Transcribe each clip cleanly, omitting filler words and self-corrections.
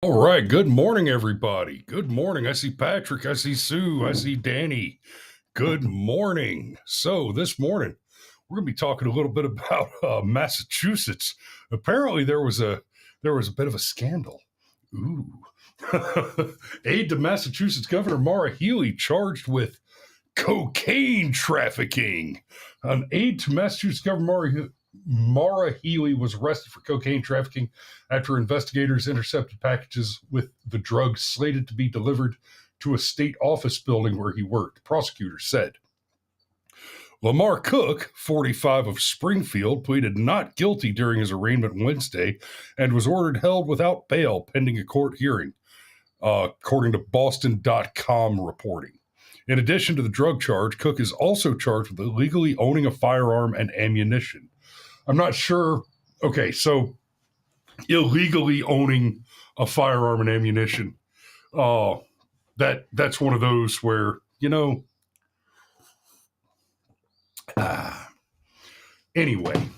All right. Good morning, everybody. Good morning. I see Patrick. I see Sue. I see Danny. Good morning. So, this morning, we're going to be talking a little bit about Massachusetts. Apparently, there was a bit of a scandal. Ooh. Aide to Massachusetts Governor Maura Healey charged with cocaine trafficking. An aide to Massachusetts Governor Maura Healey was arrested for cocaine trafficking after investigators intercepted packages with the drugs slated to be delivered to a state office building where he worked, prosecutors said. Lamar Cook, 45 of Springfield, pleaded not guilty during his arraignment Wednesday and was ordered held without bail pending a court hearing, according to Boston.com reporting. In addition to the drug charge, Cook is also charged with illegally owning a firearm and ammunition. I'm not sure. Okay, so illegally owning a firearm and ammunition, that's one of those where, anyway,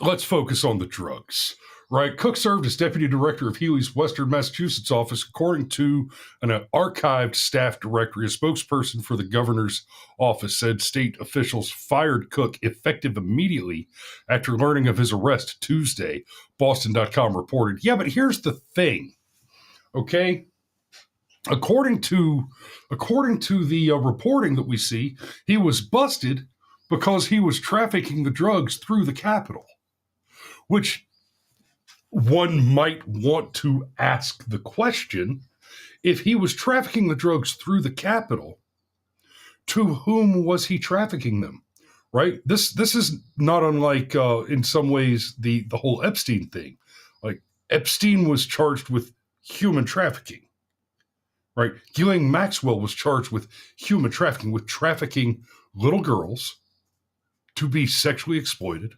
let's focus on the drugs. Right. Cook served as deputy director of Healey's Western Massachusetts office, according to an archived staff directory. A spokesperson for the governor's office said state officials fired Cook effective immediately after learning of his arrest Tuesday. Boston.com reported. Yeah, but here's the thing. Okay. According to the reporting that we see, he was busted because he was trafficking the drugs through the Capitol, which one might want to ask the question, if he was trafficking the drugs through the Capitol, to whom was he trafficking them? Right? This is not unlike, in some ways, the whole Epstein thing. Like, Epstein was charged with human trafficking. Right? Ghislaine Maxwell was charged with human trafficking, with trafficking little girls to be sexually exploited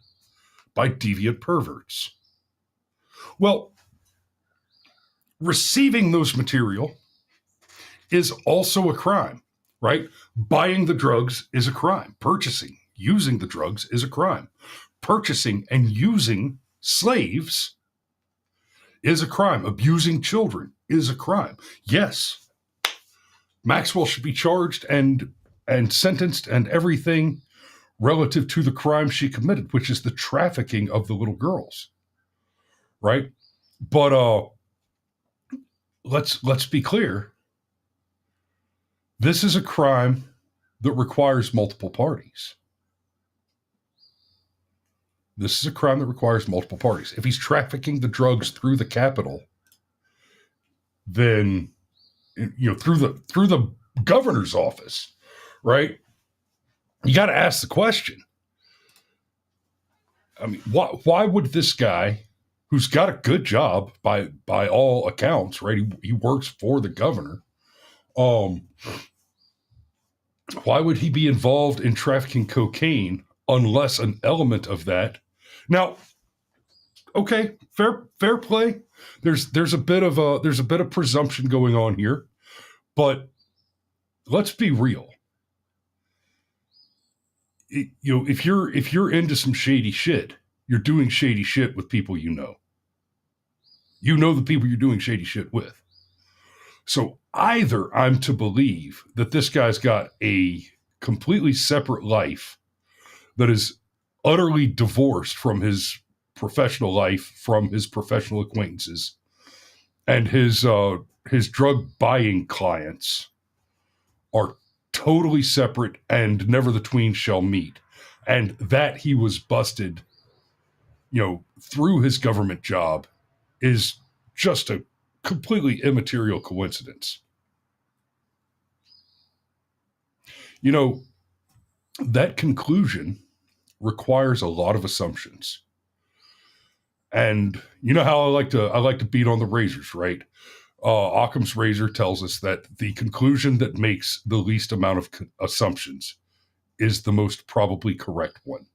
by deviant perverts. Well, receiving those material is also a crime, right? Buying the drugs is a crime. Purchasing, using the drugs is a crime. Purchasing and using slaves is a crime. Abusing children is a crime. Yes, Maxwell should be charged and sentenced and everything relative to the crime she committed, which is the trafficking of the little girls. Right? But let's be clear. This is a crime that requires multiple parties. This is a crime that requires multiple parties. If he's trafficking the drugs through the Capitol, then through the governor's office, right? You got to ask the question. I mean, why would this guy, who's got a good job by all accounts, right? He works for the governor. Why would he be involved in trafficking cocaine unless an element of that? Now, okay, fair play. There's a bit of presumption going on here, but let's be real. If you're into some shady shit, you're doing shady shit with people you know. You know the people you're doing shady shit with. So either I'm to believe that this guy's got a completely separate life that is utterly divorced from his professional life, from his professional acquaintances, and his drug buying clients are totally separate and never the twain shall meet, and that he was busted, through his government job is just a completely immaterial coincidence. That conclusion requires a lot of assumptions. And you know how I like to beat on the razors, right? Occam's razor tells us that the conclusion that makes the least amount of assumptions is the most probably correct one.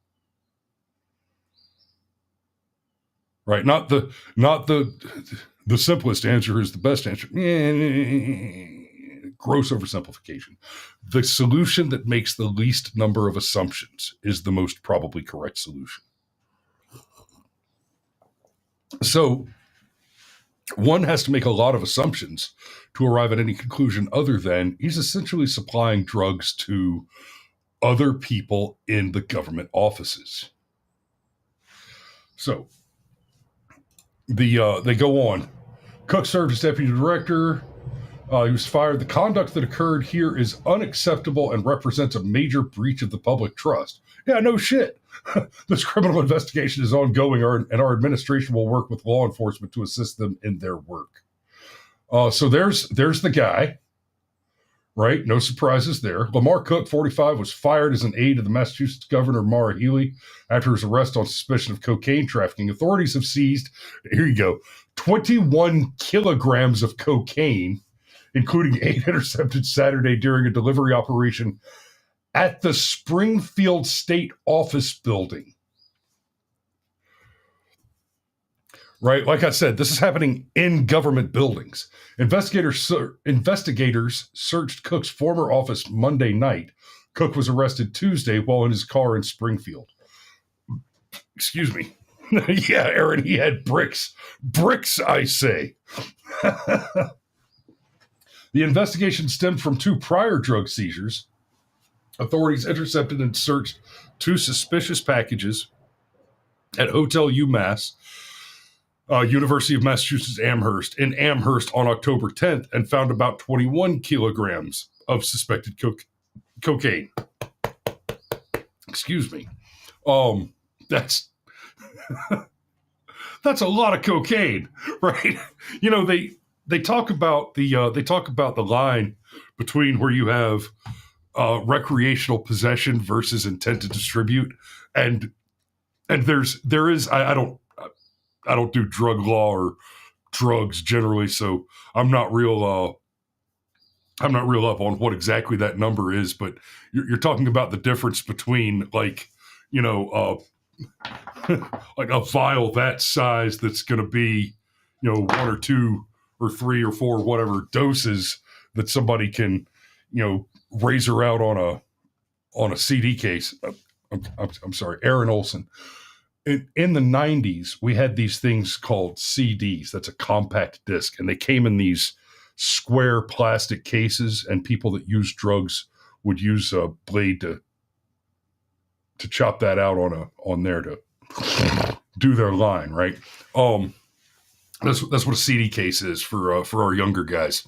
Right? Not the simplest answer is the best answer. Gross oversimplification. The solution that makes the least number of assumptions is the most probably correct solution. So one has to make a lot of assumptions to arrive at any conclusion other than he's essentially supplying drugs to other people in the government offices. So they go on. Cook served as deputy director. He was fired. The conduct that occurred here is unacceptable and represents a major breach of the public trust. Yeah, no shit. This criminal investigation is ongoing, and our administration will work with law enforcement to assist them in their work. So there's the guy, right? No surprises there. Lamar Cook, 45, was fired as an aide to the Massachusetts Governor Maura Healey after his arrest on suspicion of cocaine trafficking. Authorities have seized, here you go, 21 kilograms of cocaine, including 8 intercepted Saturday during a delivery operation at the Springfield State Office Building. Right? Like I said, this is happening in government buildings. Investigators searched Cook's former office Monday night. Cook was arrested Tuesday while in his car in Springfield. Excuse me. Yeah, Aaron, he had bricks. Bricks, I say. The investigation stemmed from 2 prior drug seizures. Authorities intercepted and searched 2 suspicious packages at Hotel UMass, University of Massachusetts Amherst, in Amherst on October 10th, and found about 21 kilograms of suspected cocaine. Excuse me. That's that's a lot of cocaine, right? You know, they talk about the line between where you have recreational possession versus intent to distribute, and there is I don't do drug law or drugs generally, so I'm not real up on what exactly that number is, but you're talking about the difference between, like, you know, like a vial that size that's going to be, you know, 1 or 2 or 3 or 4 whatever doses that somebody can, you know, razor out on a CD case. I'm sorry, Aaron Olson. In the 90s, we had these things called CDs. That's a compact disc, and they came in these square plastic cases, and people that use drugs would use a blade to chop that out on there to do their line, right? That's what a CD case is for our younger guys.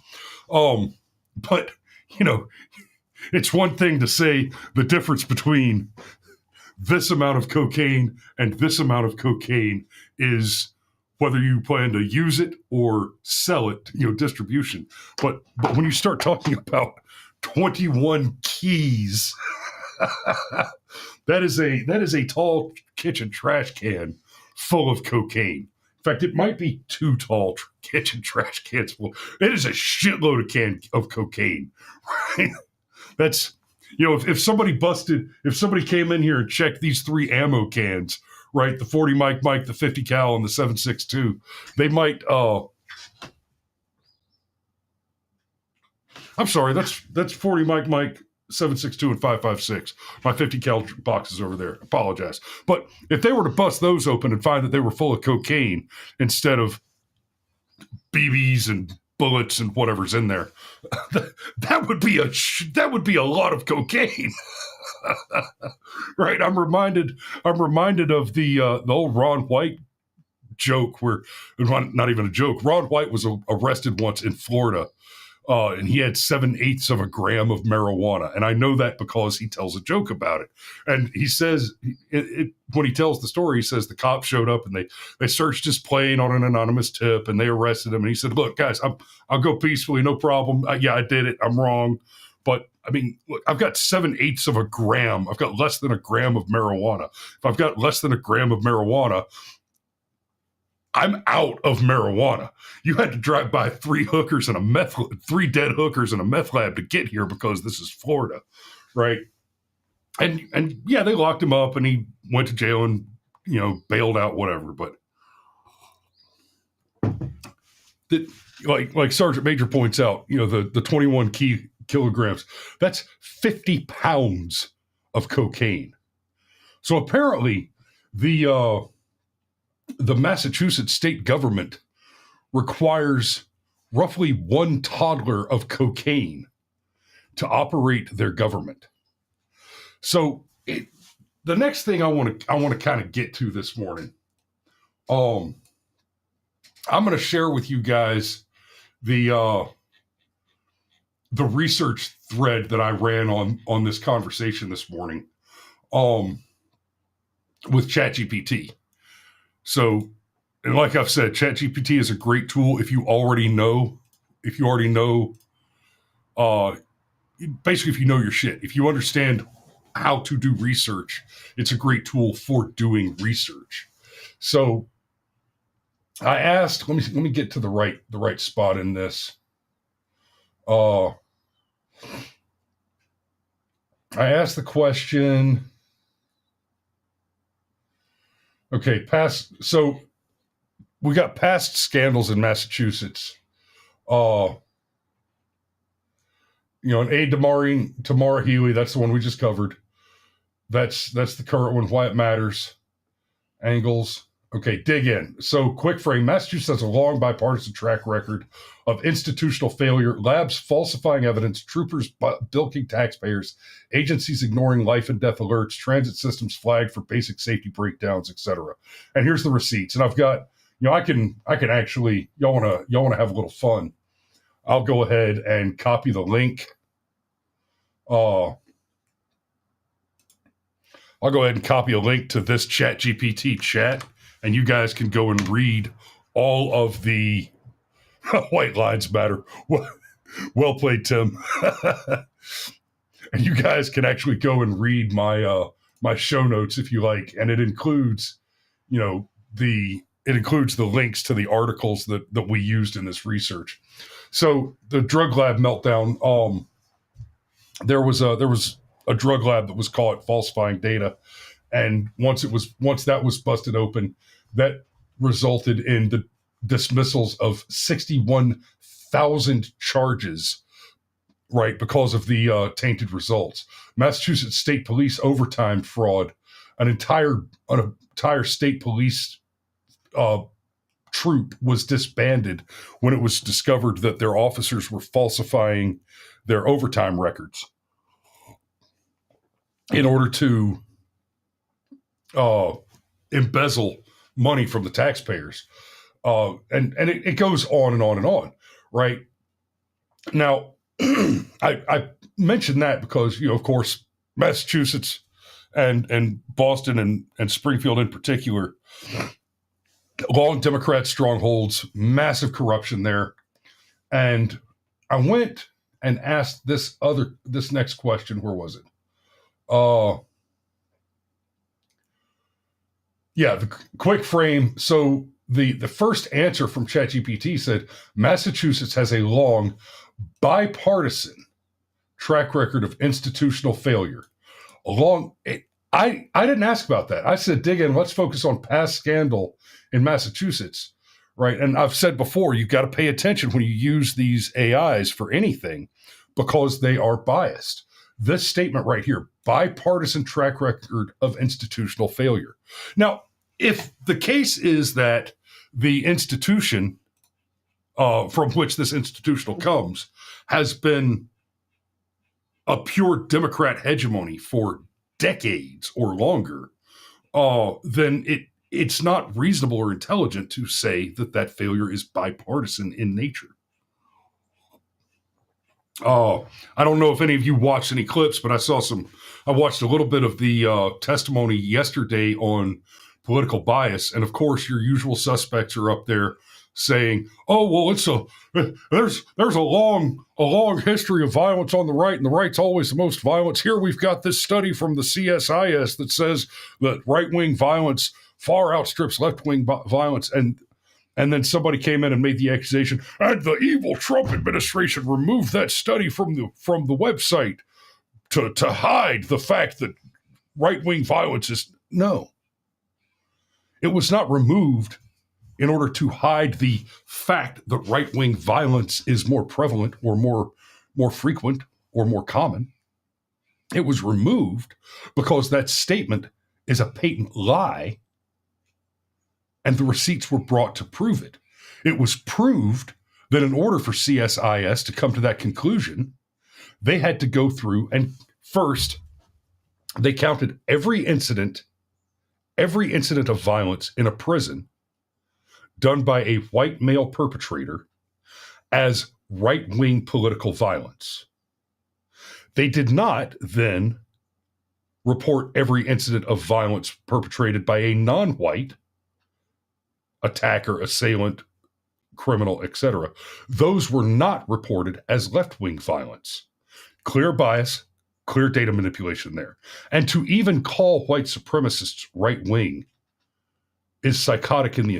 But you know, it's one thing to say the difference between this amount of cocaine and this amount of cocaine is whether you plan to use it or sell it, you know, distribution. But when you start talking about 21 keys, that is a tall kitchen trash can full of cocaine. In fact, it might be 2 tall kitchen trash cans full. It is a shitload of cocaine, right? That's, you know, if somebody came in here and checked these 3 ammo cans, right, the 40 Mike, the 50 cal, and the 7.62, they might. I'm sorry, that's 40 Mike, 7.62, and 5.56. My 50 cal box is over there. Apologize, but if they were to bust those open and find that they were full of cocaine instead of BBs and bullets and whatever's in there, that would be a lot of cocaine. Right? I'm reminded of the old Ron White joke, where, not even a joke. Ron White was arrested once in Florida, and he had 7/8 of a gram of marijuana, and I know that because he tells a joke about it. And he says, when he tells the story, he says the cops showed up and they searched his plane on an anonymous tip, and they arrested him. And he said, "Look, guys, I'll go peacefully, no problem. Yeah, I did it. I'm wrong, but I mean, look, I've got 7/8 of a gram. I've got less than a gram of marijuana. If I've got less than a gram of marijuana, I'm out of marijuana. You had to drive by 3 dead hookers and a meth lab to get here because this is Florida," right? And yeah, they locked him up and he went to jail and, you know, bailed out, whatever. But like Sergeant Major points out, you know, the 21 kilograms, that's 50 pounds of cocaine. So apparently the Massachusetts state government requires roughly one toddler of cocaine to operate their government. So the next thing I want to kind of get to this morning, I'm going to share with you guys the research thread that I ran on this conversation this morning with ChatGPT. So, and like I've said, ChatGPT is a great tool if you already know, basically if you know your shit, if you understand how to do research, it's a great tool for doing research. So I asked, let me get to the right spot in this. I asked the question. Okay, so we got past scandals in Massachusetts. An aide to Maura Healey, that's the one we just covered. That's the current one, why it matters. Angles. Okay, dig in. So, quick frame. Massachusetts has a long bipartisan track record of institutional failure, labs falsifying evidence, troopers bilking taxpayers, agencies ignoring life and death alerts, transit systems flagged for basic safety breakdowns, etc. And here's the receipts. And I've got, I can actually, y'all wanna have a little fun. I'll go ahead and copy the link. I'll go ahead and copy a link to this ChatGPT chat, and you guys can go and read all of the white lives matter. Well played, Tim. And you guys can actually go and read my show notes if you like, and it includes, the links to the articles that we used in this research. So the drug lab meltdown. There was a drug lab that was caught falsifying data, and once that was busted open, that resulted in the dismissals of 61,000 charges, right, because of the tainted results. Massachusetts State Police overtime fraud, an entire state police troop was disbanded when it was discovered that their officers were falsifying their overtime records in order to embezzle money from the taxpayers. And it goes on and on and on, right? Now, I mentioned that because, of course, Massachusetts and Boston and Springfield in particular, long Democrat strongholds, massive corruption there. And I went and asked this next question. Where was it? The quick frame. So the first answer from ChatGPT said Massachusetts has a long bipartisan track record of institutional failure. I didn't ask about that. I said, dig in, let's focus on past scandal in Massachusetts, right? And I've said before, you've got to pay attention when you use these AIs for anything because they are biased. This statement right here, bipartisan track record of institutional failure. Now, if the case is that the institution from which this institutional comes has been a pure Democrat hegemony for decades or longer, then it's not reasonable or intelligent to say that failure is bipartisan in nature. I don't know if any of you watched any clips, but I watched a little bit of the testimony yesterday on political bias. And of course, your usual suspects are up there saying, oh, well, there's a long history of violence on the right, and the right's always the most violent. Here we've got this study from the CSIS that says that right-wing violence far outstrips left-wing violence. And then somebody came in and made the accusation, and the evil Trump administration removed that study from the website to hide the fact that right-wing violence is... No. It was not removed in order to hide the fact that right-wing violence is more prevalent or more frequent or more common. It was removed because that statement is a patent lie, and the receipts were brought to prove it. It was proved that in order for CSIS to come to that conclusion, they had to go through and first, they counted every incident of violence in a prison done by a white male perpetrator as right-wing political violence. They did not then report every incident of violence perpetrated by a non-white attacker, assailant, criminal, etc. Those were not reported as left-wing violence. Clear bias, clear data manipulation there. And to even call white supremacists right-wing is psychotic in the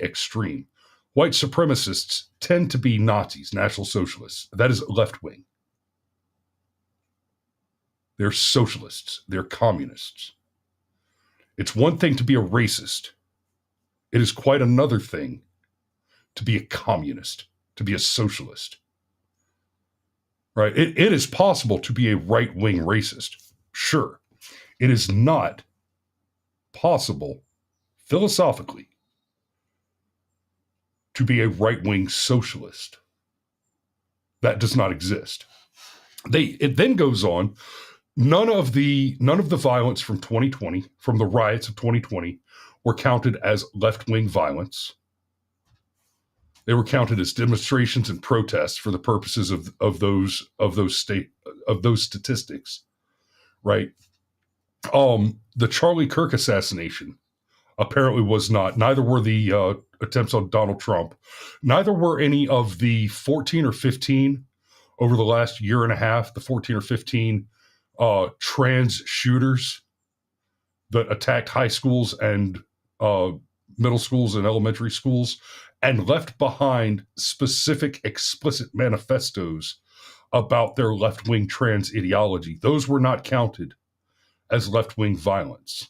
extreme. White supremacists tend to be Nazis, National Socialists. That is left-wing. They're socialists. They're communists. It's one thing to be a racist. It is quite another thing to be a communist, to be a socialist. Right? It is possible to be a right-wing racist. Sure. It is not possible, philosophically, to be a right-wing socialist. That does not exist. It then goes on. None of the violence from 2020, from the riots of 2020, were counted as left-wing violence. They were counted as demonstrations and protests for the purposes of those statistics, right? The Charlie Kirk assassination apparently was not. Neither were the attempts on Donald Trump. Neither were any of the 14 or 15 over the last year and a half. The 14 or 15 trans shooters that attacked high schools and middle schools and elementary schools and left behind specific explicit manifestos about their left-wing trans ideology. Those were not counted as left-wing violence.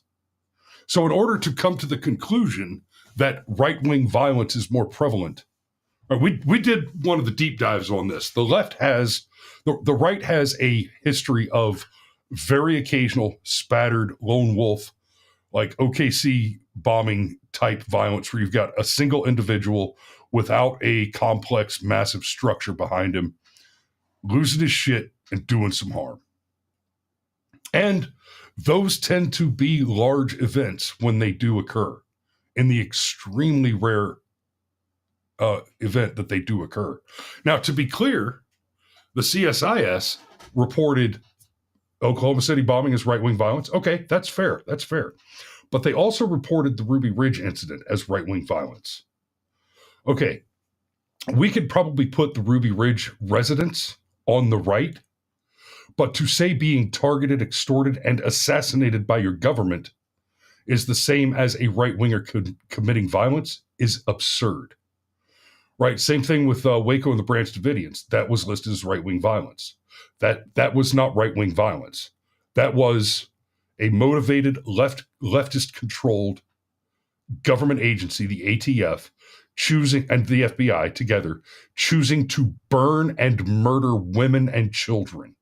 So in order to come to the conclusion that right-wing violence is more prevalent, we did one of the deep dives on this. The right has a history of very occasional spattered lone wolf, like OKC bombing type violence, where you've got a single individual without a complex, massive structure behind him, losing his shit and doing some harm. And those tend to be large events when they do occur, in the extremely rare event that they do occur. Now, to be clear, the CSIS reported Oklahoma City bombing as right-wing violence. Okay, that's fair. That's fair. But they also reported the Ruby Ridge incident as right-wing violence. Okay, we could probably put the Ruby Ridge residents on the right, but to say being targeted, extorted, and assassinated by your government is the same as a right-winger committing violence is absurd. Right? Same thing with Waco and the Branch Davidians. That was listed as right-wing violence. That was not right-wing violence. That was a motivated leftist-controlled government agency, the ATF, and the FBI together, choosing to burn and murder women and children.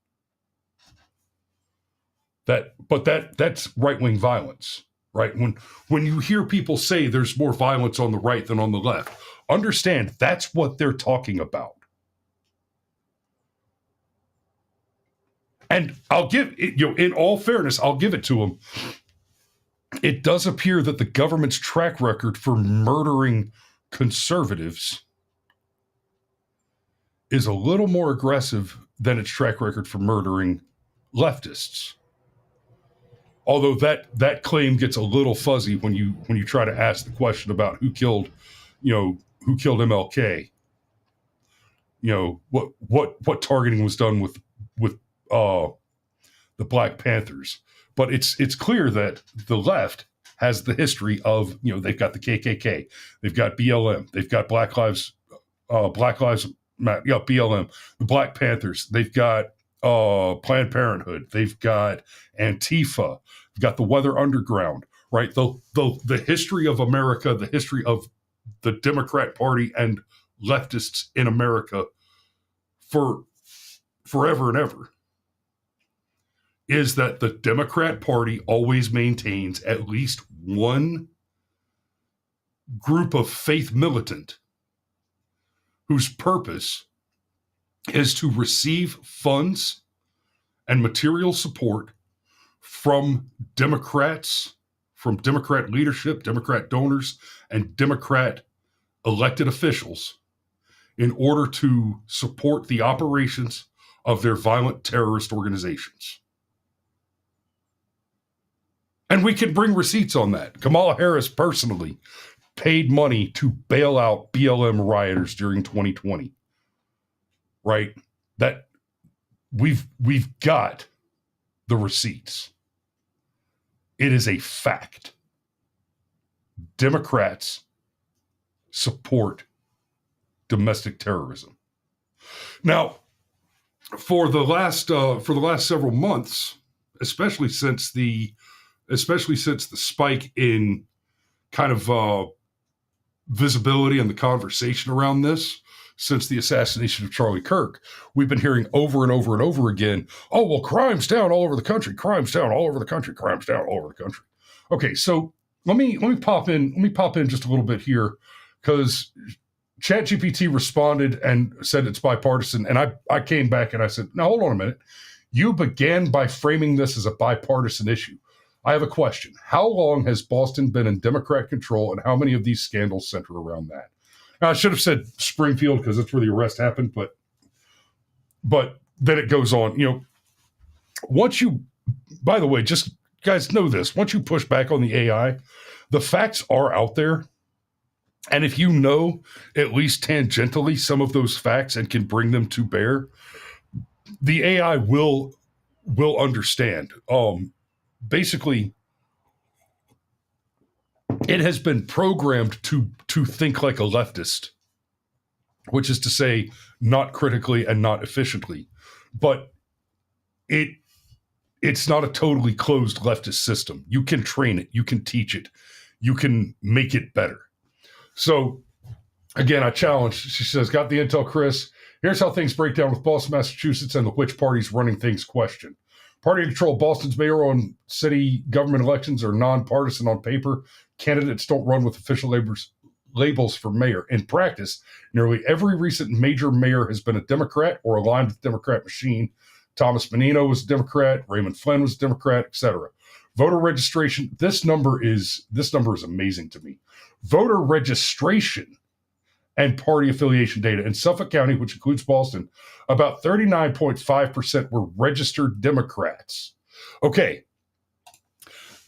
That's right-wing violence, right? When you hear people say there's more violence on the right than on the left, understand that's what they're talking about. And I'll give it, in all fairness, I'll give it to them. It does appear that the government's track record for murdering conservatives is a little more aggressive than its track record for murdering leftists. Although that claim gets a little fuzzy when you try to ask the question about who killed MLK. What targeting was done with the Black Panthers. But it's clear that the left has the history of, they've got the KKK, they've got BLM, they've got Black Lives BLM, the Black Panthers, they've got Planned Parenthood, they've got Antifa, they've got the Weather Underground, right? The history of America, the history of the Democrat Party and leftists in America for forever and ever is that the Democrat Party always maintains at least one group of faith militant whose purpose is to receive funds and material support from Democrats, from Democrat leadership, Democrat donors, and Democrat elected officials in order to support the operations of their violent terrorist organizations. And we can bring receipts on that. Kamala Harris personally paid money to bail out BLM rioters during 2020. Right? That we've got the receipts. It is a fact. Democrats support domestic terrorism. Now, for the last several months, especially since the spike in kind of visibility and the conversation around this, since the assassination of Charlie Kirk, we've been hearing over and over and over again, oh, well, crime's down all over the country, crime's down all over the country, crime's down all over the country. Okay, so let me pop in just a little bit here, because ChatGPT responded and said it's bipartisan, and I came back and I said, now hold on a minute. You began by framing this as a bipartisan issue. I have a question. How long has Boston been in Democrat control, and how many of these scandals center around that? Now, I should have said Springfield because that's where the arrest happened, but then it goes on. Once you, by the way, just guys know this, once you push back on the AI, the facts are out there. And if you know at least tangentially some of those facts and can bring them to bear, the AI will understand. Basically, it has been programmed to think like a leftist, which is to say, not critically and not efficiently. But it's not a totally closed leftist system. You can train it. You can teach it. You can make it better. So, again, I challenged. She says, got the intel, Chris. Here's how things break down with Boston, Massachusetts, and the which party's running things question. Party control of Boston's mayoral and city government elections are nonpartisan on paper. Candidates don't run with official labels for mayor. In practice, nearly every recent major mayor has been a Democrat or aligned with the Democrat machine. Thomas Menino was a Democrat. Raymond Flynn was a Democrat, etc. Voter registration. This number is amazing to me. Voter registration and party affiliation data in Suffolk County, which includes Boston, about 39.5% were registered Democrats. Okay,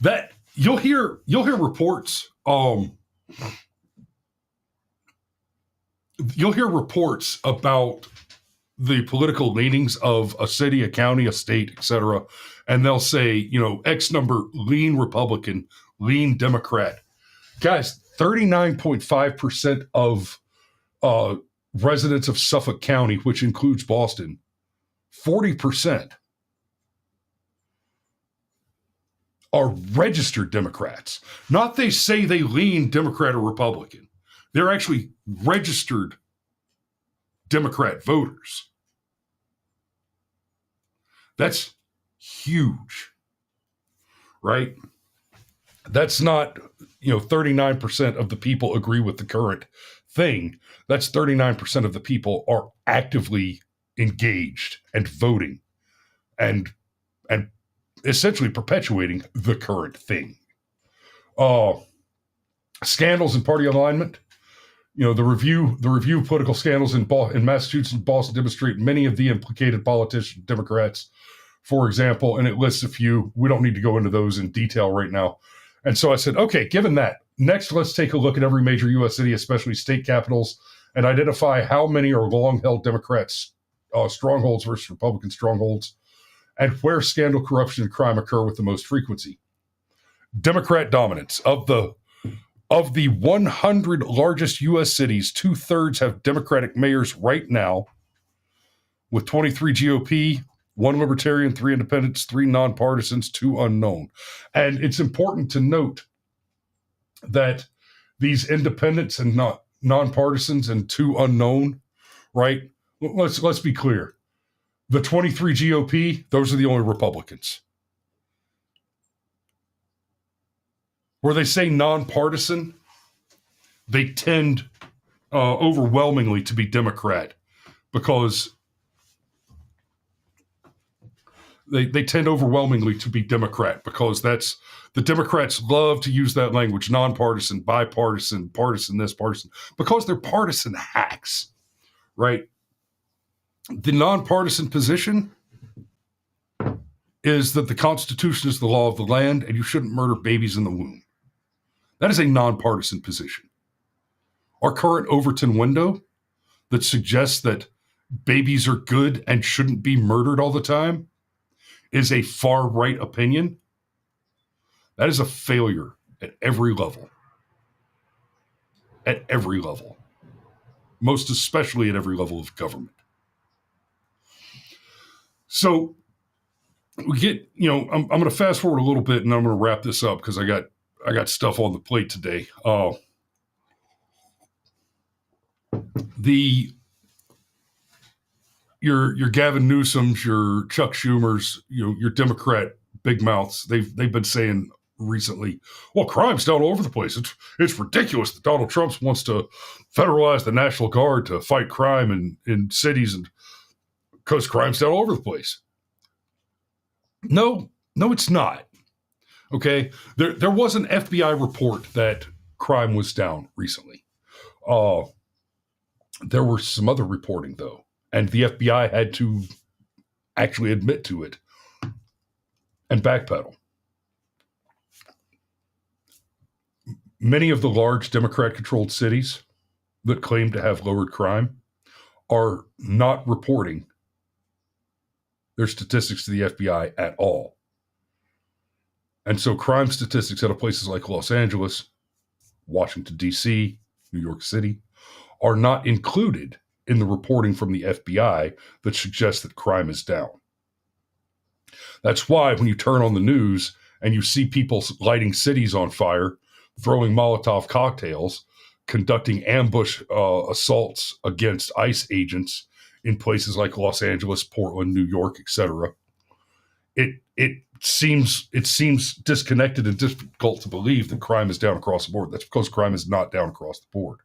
that you'll hear reports. You'll hear reports about the political leanings of a city, a county, a state, etc., and they'll say, X number lean Republican, lean Democrat. Guys, 39.5% of residents of Suffolk County, which includes Boston, 40% are registered Democrats. Not they say they lean Democrat or Republican. They're actually registered Democrat voters. That's huge, right? That's not, 39% of the people agree with the current thing. That's 39% of the people are actively engaged and voting and essentially perpetuating the current thing. Scandals and party alignment. The review of political scandals in Massachusetts and Boston demonstrate many of the implicated politicians, Democrats, for example, and it lists a few. We don't need to go into those in detail right now. And so I said, okay, given that, next let's take a look at every major U.S. city, especially state capitals, and identify how many are long-held Democrats strongholds versus Republican strongholds, and where scandal, corruption, and crime occur with the most frequency. Democrat dominance. Of the 100 largest U.S. cities, 2/3 have Democratic mayors right now, with 23 GOP, 1 Libertarian, 3 Independents, 3 nonpartisans, 2 unknown. And it's important to note that these independents and nonpartisans and 2 unknown, right? Let's be clear. The 23 GOP, those are the only Republicans. Where they say nonpartisan, they tend overwhelmingly to be Democrat because they tend overwhelmingly to be Democrat because that's the Democrats love to use that language, nonpartisan, bipartisan, partisan this, partisan, because they're partisan hacks, right? The nonpartisan position is that the Constitution is the law of the land and you shouldn't murder babies in the womb. That is a nonpartisan position. Our current Overton window that suggests that babies are good and shouldn't be murdered all the time is a far right opinion. That is a failure at every level. At every level. Most especially at every level of government. So we get, I'm going to fast forward a little bit and I'm going to wrap this up because I got stuff on the plate today. Your Gavin Newsoms, your Chuck Schumers, your Democrat big mouths, they've been saying recently, well, crime's down all over the place. It's ridiculous that Donald Trump wants to federalize the National Guard to fight crime in cities and because crime's down all over the place. No, it's not. Okay, there was an FBI report that crime was down recently. There were some other reporting though, and the FBI had to actually admit to it and backpedal. Many of the large Democrat-controlled cities that claim to have lowered crime are not reporting their statistics to the FBI at all. And so crime statistics out of places like Los Angeles, Washington, D.C., New York City, are not included in the reporting from the FBI that suggests that crime is down. That's why when you turn on the news and you see people lighting cities on fire, throwing Molotov cocktails, conducting ambush assaults against ICE agents in places like Los Angeles, Portland, New York, etc., it seems disconnected and difficult to believe that crime is down across the board. That's because crime is not down across the board.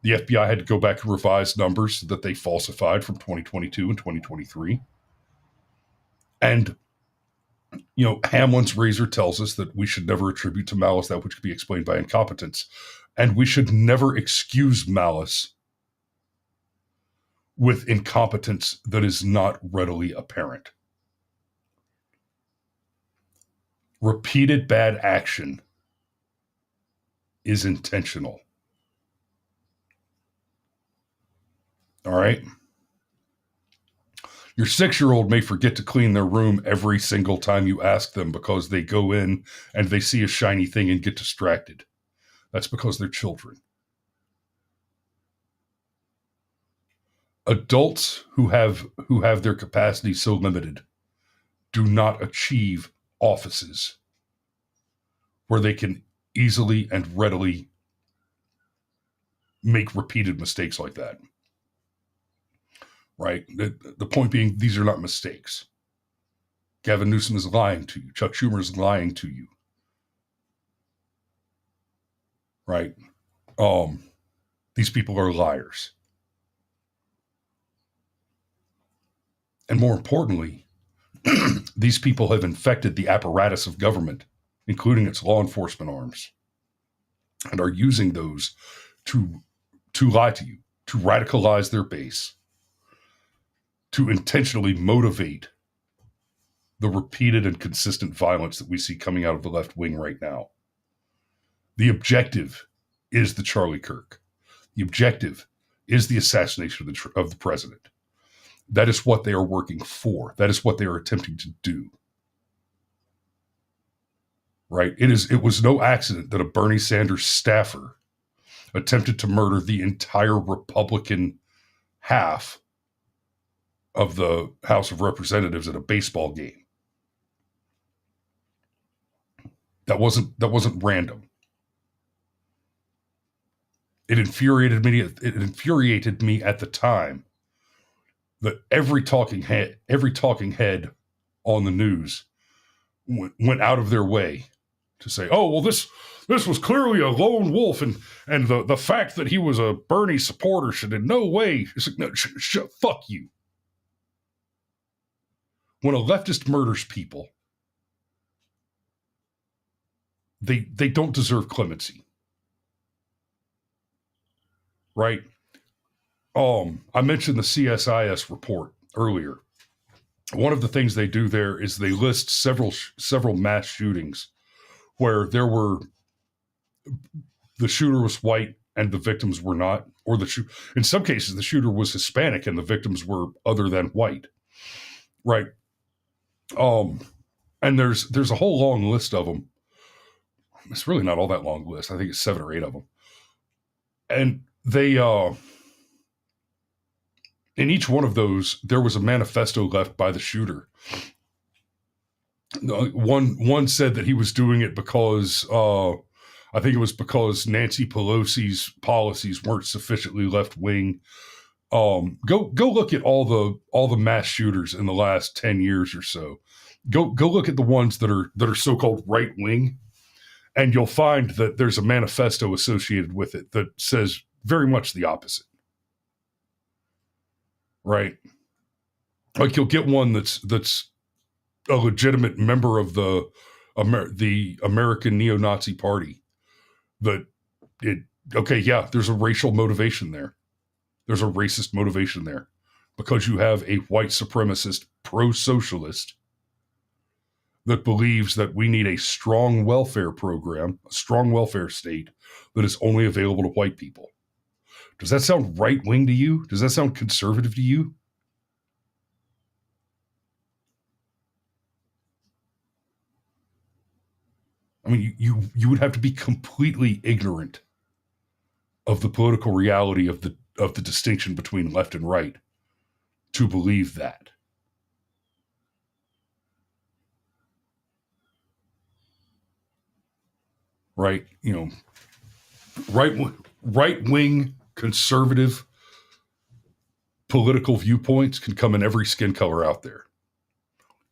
The FBI had to go back and revise numbers that they falsified from 2022 and 2023. And, Hamlin's razor tells us that we should never attribute to malice that which could be explained by incompetence. And we should never excuse malice with incompetence that is not readily apparent. Repeated bad action is intentional. All right? Your 6-year-old may forget to clean their room every single time you ask them because they go in and they see a shiny thing and get distracted. That's because they're children. Adults who have their capacity so limited do not achieve offices where they can easily and readily make repeated mistakes like that. Right? The point being, these are not mistakes. Gavin Newsom is lying to you. Chuck Schumer is lying to you. Right? These people are liars. And more importantly, these people have infected the apparatus of government, including its law enforcement arms, and are using those to lie to you, to radicalize their base, to intentionally motivate the repeated and consistent violence that we see coming out of the left wing right now. The objective is the Charlie Kirk. The objective is the assassination of the president. That is what they are working for. That is what they are attempting to do. Right? It was no accident that a Bernie Sanders staffer attempted to murder the entire Republican half of the House of Representatives at a baseball game. That wasn't random. It infuriated me at the time that every talking head on the news went out of their way to say, "Oh, well, this This was clearly a lone wolf, and the fact that he was a Bernie supporter should in no way. No, fuck you. When a leftist murders people, they don't deserve clemency, right? I mentioned the CSIS report earlier. One of the things they do there is they list several mass shootings where the shooter was white and the victims were not, or in some cases the shooter was Hispanic and the victims were other than white, right? And there's a whole long list of them. It's really not all that long list. I think it's 7 or 8 of them. And they, in each one of those, there was a manifesto left by the shooter. One said that he was doing it because, I think it was because Nancy Pelosi's policies weren't sufficiently left wing. Go look at all the mass shooters in the last 10 years or so. Go look at the ones that are so-called right wing, and you'll find that there's a manifesto associated with it that says very much the opposite. Right? Like you'll get one that's a legitimate member of the American neo-Nazi party. There's a racial motivation there. There's a racist motivation there because you have a white supremacist pro-socialist that believes that we need a strong welfare program, a strong welfare state that is only available to white people. Does that sound right-wing to you? Does that sound conservative to you? I mean, you would have to be completely ignorant of the political reality of the distinction between left and right to believe that. Right? Right-wing conservative political viewpoints can come in every skin color out there.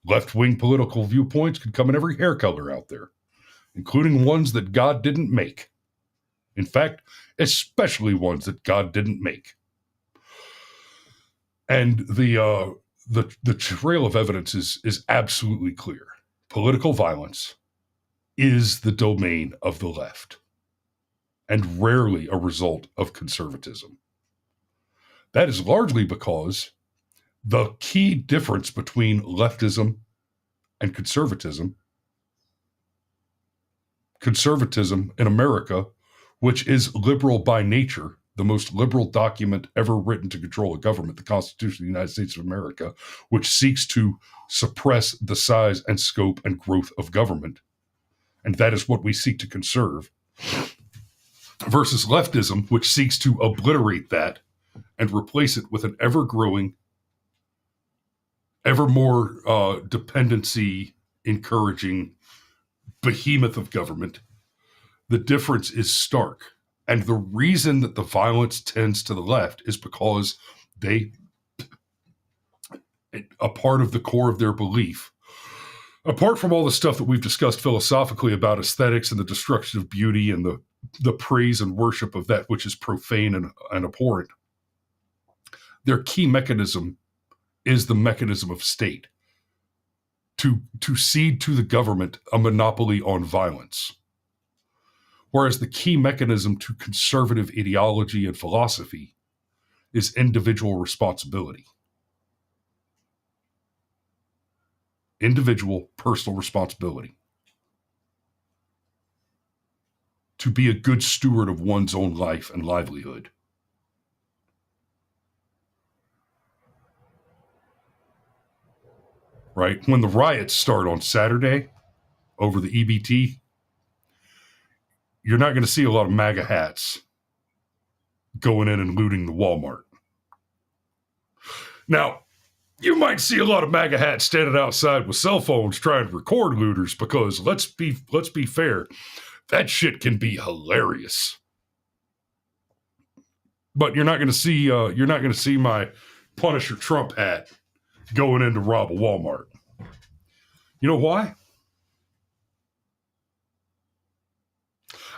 Left-wing political viewpoints can come in every hair color out there, including ones that God didn't make. In fact, especially ones that God didn't make. And the trail of evidence is absolutely clear. Political violence is the domain of the left, and rarely a result of conservatism. That is largely because the key difference between leftism and conservatism in America, which is liberal by nature, the most liberal document ever written to control a government, the Constitution of the United States of America, which seeks to suppress the size and scope and growth of government. And that is what we seek to conserve. Versus leftism, which seeks to obliterate that and replace it with an ever-growing, ever more dependency-encouraging behemoth of government. The difference is stark. And the reason that the violence tends to the left is because a part of the core of their belief, apart from all the stuff that we've discussed philosophically about aesthetics and the destruction of beauty and the praise and worship of that which is profane and abhorrent, their key mechanism is the mechanism of state to cede to the government a monopoly on violence. Whereas the key mechanism to conservative ideology and philosophy is individual responsibility. Individual personal responsibility. To be a good steward of one's own life and livelihood. Right? When the riots start on Saturday over the EBT, you're not going to see a lot of MAGA hats going in and looting the Walmart. Now, you might see a lot of MAGA hats standing outside with cell phones trying to record looters because let's be fair, that shit can be hilarious. But you're not going to see my Punisher Trump hat going in to rob a Walmart. You know why?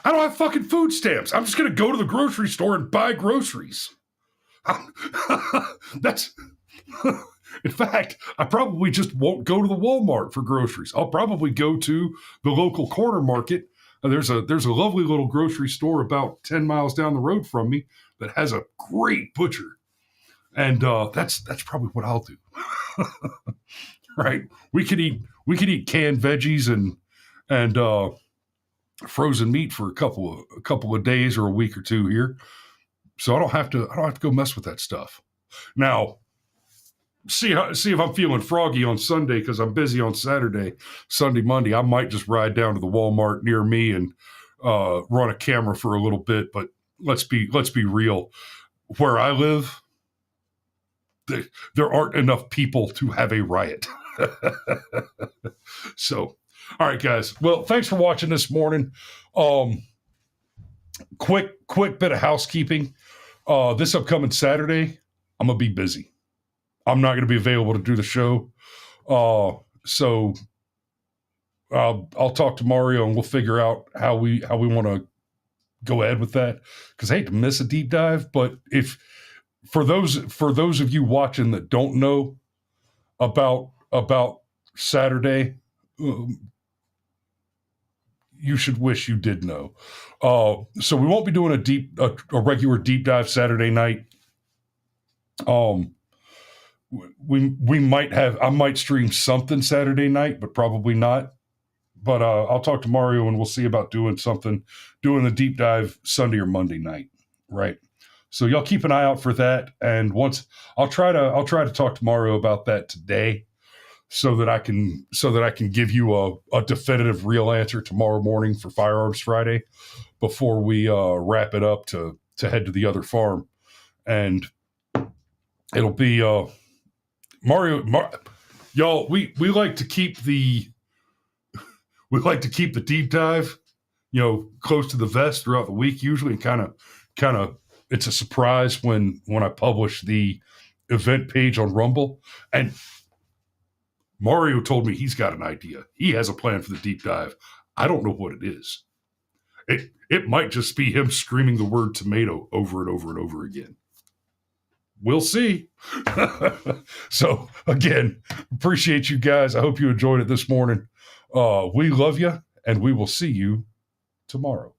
I don't have fucking food stamps. I'm just going to go to the grocery store and buy groceries. That's, in fact, I probably just won't go to the Walmart for groceries. I'll probably go to the local corner market. There's a lovely little grocery store about 10 miles down the road from me that has a great butcher. And that's probably what I'll do. Right? We could eat canned veggies and frozen meat for a couple of days or a week or two here. So I don't have to go mess with that stuff. Now, see if I'm feeling froggy on Sunday because I'm busy on Saturday, Sunday, Monday. I might just ride down to the Walmart near me and run a camera for a little bit. But let's be real. Where I live, there aren't enough people to have a riot. So, all right, guys. Well, thanks for watching this morning. Quick bit of housekeeping. This upcoming Saturday, I'm going to be busy. I'm not going to be available to do the show. So I'll talk to Mario and we'll figure out how we want to go ahead with that. Because I hate to miss a deep dive, but if for those of you watching that don't know about Saturday, you should wish you did know. So we won't be doing a regular deep dive Saturday night. We might have, I might stream something Saturday night, but probably not. But I'll talk to Mario and we'll see about doing the deep dive Sunday or Monday night, right? So y'all keep an eye out for that. And once I'll try to talk to Mario about that today, so that I can give you a definitive real answer tomorrow morning for Firearms Friday, before we wrap it up to head to the other farm, and it'll be Mario. Y'all, we like to keep the deep dive, close to the vest throughout the week usually, and kind of it's a surprise when I publish the event page on Rumble. And Mario told me he's got an idea. He has a plan for the deep dive. I don't know what it is. It might just be him screaming the word tomato over and over and over again. We'll see. So again, appreciate you guys. I hope you enjoyed it this morning. We love you, and we will see you tomorrow.